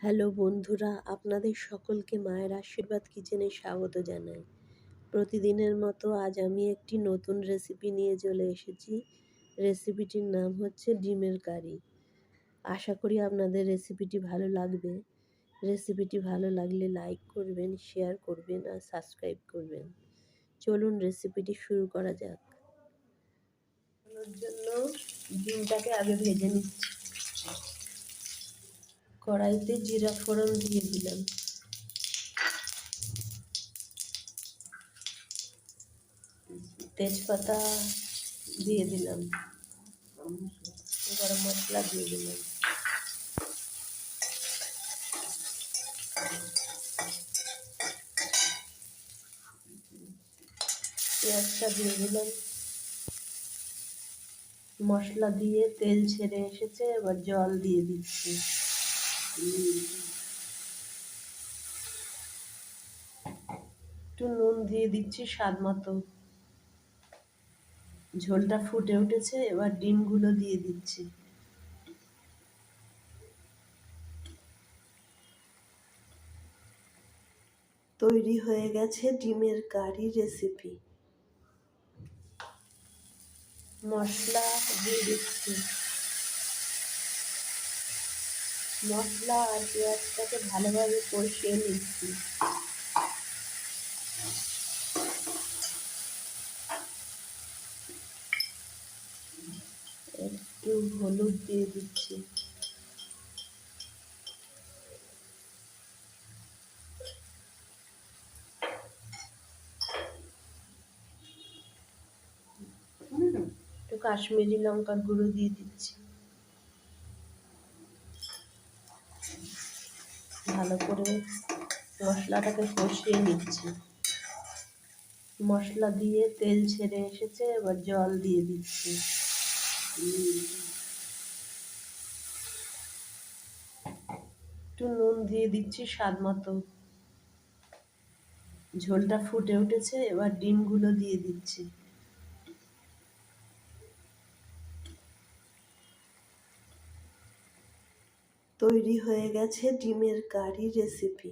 Hello বন্ধুরা, আপনাদের সকলকে মায়ের আশীর্বাদ কিচেনে স্বাগত জানাই। প্রতিদিনের মতো আজ আমি একটি নতুন রেসিপি নিয়ে চলে এসেছি। রেসিপিটির নাম হচ্ছে ডিমের কারি। আশা করি আপনাদের রেসিপিটি ভালো লাগবে। রেসিপিটি ভালো লাগলে লাইক করবেন, শেয়ার করবেন আর সাবস্ক্রাইব করবেন। চলুন রেসিপিটি শুরু করা যাক। এর জন্য ডিমটাকে আগে ভেজে নিচ্ছি। কড়াইতে জিরা ফোড়ন দিয়ে দিলাম, তেজপাতা দিয়ে দিলাম, গরম মশলা দিয়ে দিলাম, পেঁয়াজটা দিয়ে দিলাম। মশলা দিয়ে তেল ছেড়ে এসেছে, এবার জল দিয়ে দিচ্ছি। একটু নুন দিয়ে দিচ্ছি স্বাদ মতো। ঝোলটা ফুটে উঠেছে, এবার ডিমগুলো দিয়ে দিচ্ছি। তৈরি হয়ে গেছে ডিমের কারি রেসিপি। মশলা দিয়ে দিচ্ছি। মশলা আর পেঁয়াজটাকে ভালোভাবে কষিয়ে নিচ্ছি। একটু হলুদ দিয়ে দিচ্ছি। একটু কাশ্মীরি লঙ্কার গুঁড়ো দিয়ে দিচ্ছি। ভালো করে মশলাটাকে কষিয়ে নিচ্ছি। মশলা দিয়ে তেল ছেড়ে এসেছে, এবার জল দিয়ে দিচ্ছি। একটু নুন দিয়ে দিচ্ছি স্বাদ মতো। ঝোলটা ফুটে উঠেছে, এবার ডিমগুলো দিয়ে দিচ্ছি। তৈরি হয়ে গেছে ডিমের কারি রেসিপি।